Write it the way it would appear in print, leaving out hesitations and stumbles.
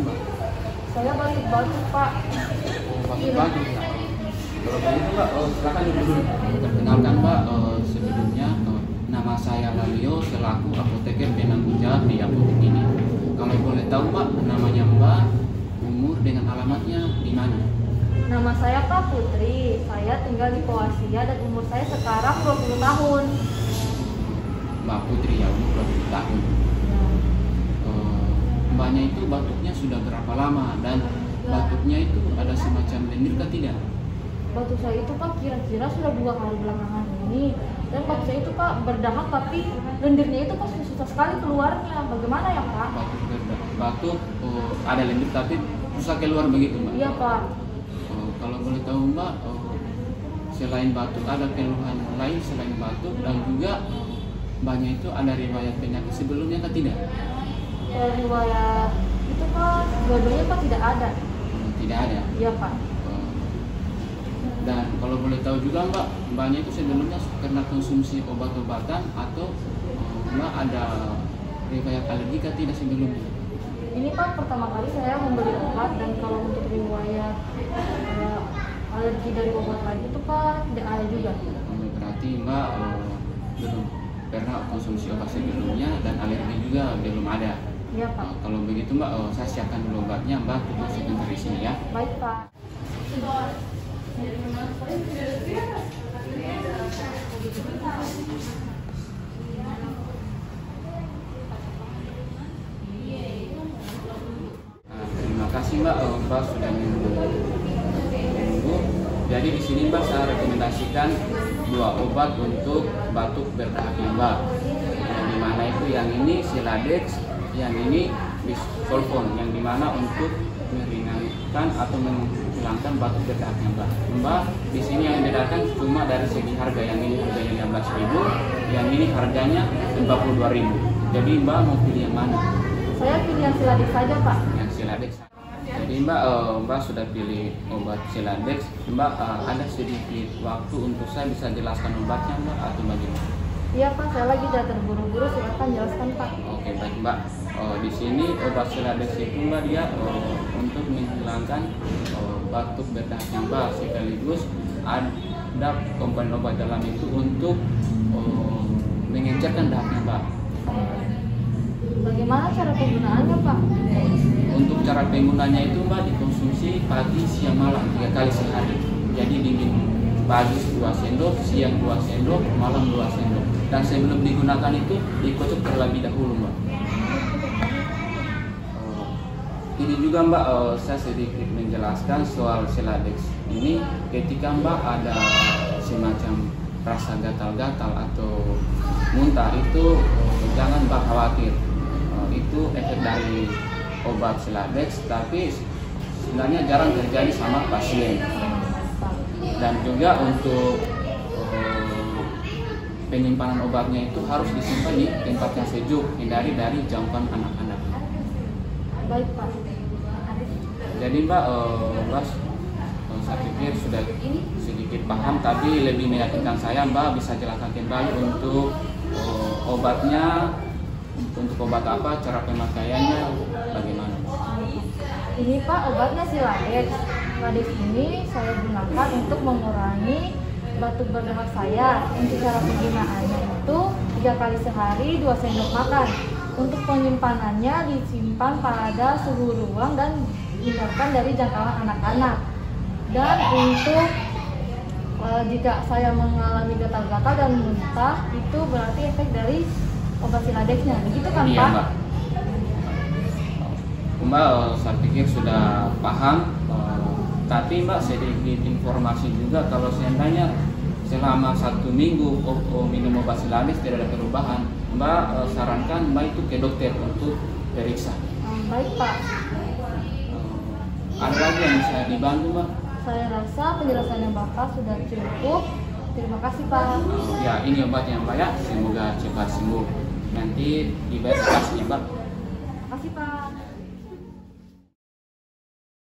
mbak? Saya batuk-batuk Pak. Oh, batuk-batuk ya. Kalau begitu mbak, silakan dulu. Perkenalkan mbak, sebelumnya nama saya Lalio selaku apoteker penanggung jawab di apotek ini. Kalau boleh tahu mbak, namanya mbak, umur dengan alamatnya di mana? Nama saya Pak Putri. Saya tinggal di Kroasia dan umur saya sekarang 20 tahun. Mbak Putri ya, umur 20 tahun. Mbaknya itu batuknya sudah berapa lama dan batuknya itu ada semacam lendir kah tidak? Batuk saya itu Pak kira-kira sudah 2 hari belakangan ini. Dan batuk saya itu Pak berdahak tapi lendirnya itu Pak susah sekali keluarnya. Bagaimana ya Pak? Batuk ada lendir tapi susah keluar begitu mbak? Iya Pak. Kalau boleh tahu mbak, selain batuk ada keluhan lain selain batuk dan juga mbaknya itu ada riwayat penyakit sebelumnya atau tidak? Riwayat itu Pak dua-duanya Pak tidak ada. Tidak ada? Iya Pak. Dan kalau boleh tahu juga mbaknya itu sebelumnya pernah konsumsi obat-obatan atau mbak ada riwayat alergi atau tidak sebelumnya? Ini Pak pertama kali saya membeli obat dan kalau untuk riwayat alergi dari obat lain itu Pak tidak ada juga. Berarti mbak belum pernah konsumsi obat sebelumnya dan alergi juga belum ada. Iya Pak. Kalau begitu mbak, saya siapkan dulu obatnya, mbak tunggu sebentar di sini ya. Baik Pak. Terima kasih mbak, mbak sudah menunggu. Jadi di sini mbak saya rekomendasikan 2 obat untuk batuk berdahaknya mbak. Yang dimana itu yang ini Siladex, yang ini Bisolfon, yang dimana untuk meringankan atau menghilangkan batuk berdahaknya mbak. Mbak di sini yang dibedakan cuma dari segi harga, yang ini harganya 15.000, yang ini harganya 42.000. Jadi mbak mau pilih yang mana? Saya pilih yang Siladex saja Pak. Yang Siladex. Jadi mbak sudah pilih obat Siladex. Mbak ada sedikit waktu untuk saya bisa jelaskan obatnya mbak atau bagaimana? Iya Pak, saya lagi tidak terburu-buru, silakan jelaskan Pak. Oke baik mbak. Di sini obat Siladex itu mbak dia untuk menghilangkan batuk berdahaknya mbak, sekaligus ada komponen obat dalam itu untuk mengencerkan dahaknya mbak. Bagaimana cara penggunaannya Pak? Untuk cara penggunanya itu mbak dikonsumsi pagi, siang, malam 3 kali sehari. Jadi diminum pagi 2 sendok, siang 2 sendok, malam 2 sendok. Dan sebelum digunakan itu dikocok terlebih dahulu mbak. Ini juga mbak, saya sedikit menjelaskan soal Siladex. Ini ketika mbak ada semacam rasa gatal-gatal atau muntah itu jangan mbak khawatir. Itu efek dari obat Siladex, tapi sebenarnya jarang terjadi sama pasien. Dan juga untuk penyimpanan obatnya itu harus disimpan di tempat yang sejuk, hindari dari jangkauan anak-anak. Baik Pak. Jadi mbak, saya pikir sudah sedikit paham, tapi lebih meyakinkan saya mbak bisa jelaskan kembali untuk obatnya, untuk obat apa, cara pemakaiannya, bagaimana? Ini Pak obatnya Siladex. Siladex ini saya gunakan untuk mengurangi batuk berdahak saya. Untuk cara penggunaannya itu 3 kali sehari 2 sendok makan. Untuk penyimpanannya disimpan pada suhu ruang dan hindarkan dari jangkauan anak-anak. Dan untuk jika saya mengalami gatal-gatal dan muntah, itu berarti efek dari obat Siladexnya. Begitu kan iya, Pak? Mbak. Mbak, saya pikir sudah paham. Tapi mbak sedikit informasi juga, kalau seandainya selama 1 minggu minum obat Siladex tidak ada perubahan, mbak sarankan mbak itu ke dokter untuk periksa. Baik Pak. Ada lagi yang bisa dibantu mbak? Saya rasa penjelasannya Bapak sudah cukup. Terima kasih Pak. Ya ini obatnya mbak ya, semoga cepat sembuh. Nanti dibayar kasihnya mbak. Terima kasih Pak.